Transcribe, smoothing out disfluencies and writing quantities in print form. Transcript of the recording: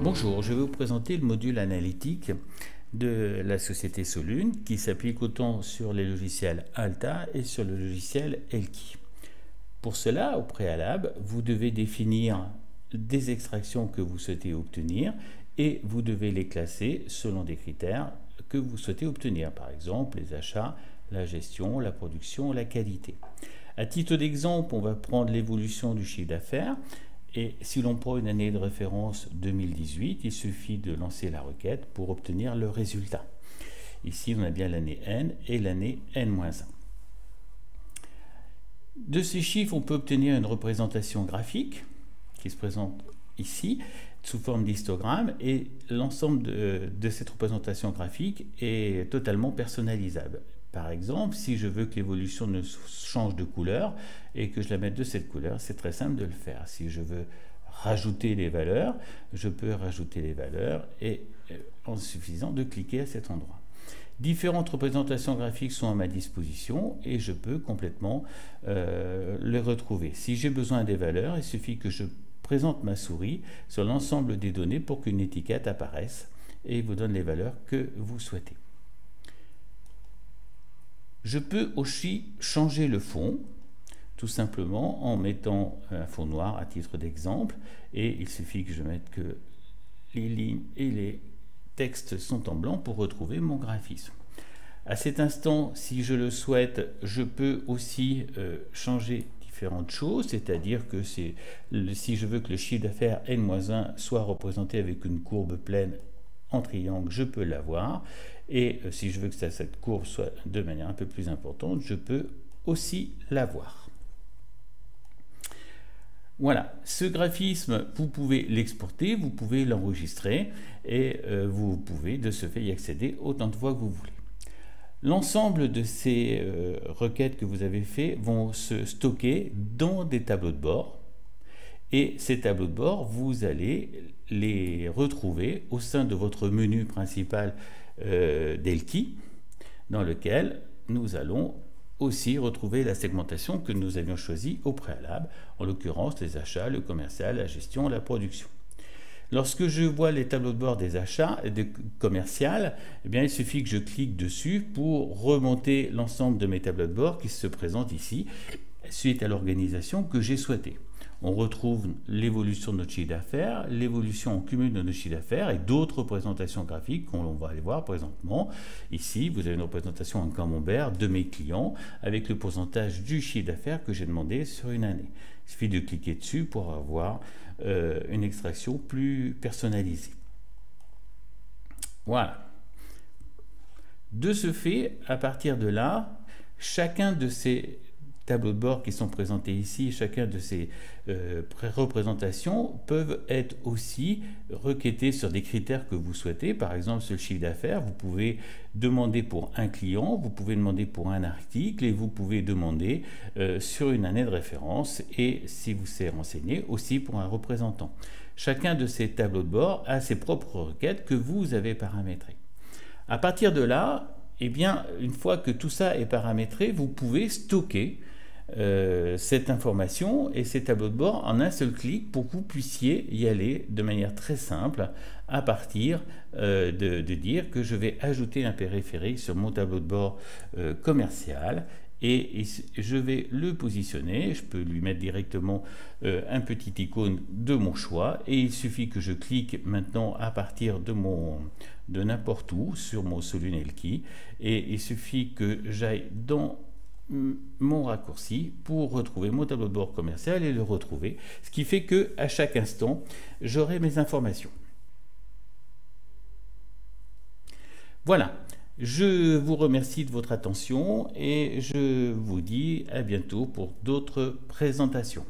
Bonjour, je vais vous présenter le module analytique de la société Solune qui s'applique autant sur les logiciels Alta et sur le logiciel Elki. Pour cela, au préalable, vous devez définir des extractions que vous souhaitez obtenir et vous devez les classer selon des critères que vous souhaitez obtenir, par exemple les achats, la gestion, la production, la qualité. À titre d'exemple, on va prendre l'évolution du chiffre d'affaires. Et si l'on prend une année de référence 2018, il suffit de lancer la requête pour obtenir le résultat. Ici, on a bien l'année N et l'année N-1. De ces chiffres, on peut obtenir une représentation graphique qui se présente ici sous forme d'histogramme, et l'ensemble de cette représentation graphique est totalement personnalisable. Par exemple, si je veux que l'évolution ne change de couleur et que je la mette de cette couleur, c'est très simple de le faire. Si je veux rajouter les valeurs, je peux rajouter les valeurs et en suffisant de cliquer à cet endroit. Différentes représentations graphiques sont à ma disposition et je peux complètement les retrouver. Si j'ai besoin des valeurs, il suffit que je présente ma souris sur l'ensemble des données pour qu'une étiquette apparaisse et vous donne les valeurs que vous souhaitez. Je peux aussi changer le fond, tout simplement en mettant un fond noir à titre d'exemple, et il suffit que je mette que les lignes et les textes sont en blanc pour retrouver mon graphisme. À cet instant, si je le souhaite, je peux aussi changer différentes choses, c'est-à-dire que si je veux que le chiffre d'affaires N-1 soit représenté avec une courbe pleine en triangle, je peux l'avoir, et si je veux que cette courbe soit de manière un peu plus importante, je peux aussi l'avoir. Voilà, ce graphisme, vous pouvez l'exporter, vous pouvez l'enregistrer, et vous pouvez de ce fait y accéder autant de fois que vous voulez. L'ensemble de ces requêtes que vous avez fait vont se stocker dans des tableaux de bord. Et ces tableaux de bord, vous allez les retrouver au sein de votre menu principal d'Elki, dans lequel nous allons aussi retrouver la segmentation que nous avions choisie au préalable, en l'occurrence les achats, le commercial, la gestion, la production. Lorsque je vois les tableaux de bord des achats et des commerciales, eh bien, il suffit que je clique dessus pour remonter l'ensemble de mes tableaux de bord qui se présentent ici, suite à l'organisation que j'ai souhaitée. On retrouve l'évolution de notre chiffre d'affaires, l'évolution en cumul de notre chiffre d'affaires et d'autres représentations graphiques qu'on va aller voir présentement. Ici, vous avez une représentation en camembert de mes clients avec le pourcentage du chiffre d'affaires que j'ai demandé sur une année. Il suffit de cliquer dessus pour avoir une extraction plus personnalisée. Voilà. De ce fait, à partir de là, chacun de ces tableaux de bord qui sont présentés ici, chacun de ces représentations peuvent être aussi requêtés sur des critères que vous souhaitez. Par exemple, sur le chiffre d'affaires, vous pouvez demander pour un client, vous pouvez demander pour un article et vous pouvez demander sur une année de référence et, si vous c'est renseigné, aussi pour un représentant. Chacun de ces tableaux de bord a ses propres requêtes que vous avez paramétrées. À partir de là, eh bien, une fois que tout ça est paramétré, vous pouvez stocker cette information et ces tableaux de bord en un seul clic pour que vous puissiez y aller de manière très simple à partir de dire que je vais ajouter un périphérique sur mon tableau de bord commercial et je vais le positionner. Je peux lui mettre directement un petit icône de mon choix et il suffit que je clique maintenant à partir de n'importe où sur mon Solune Elki et il suffit que j'aille dans mon raccourci pour retrouver mon tableau de bord commercial et le retrouver, ce qui fait que à chaque instant j'aurai mes informations. Voilà, je vous remercie de votre attention et je vous dis à bientôt pour d'autres présentations.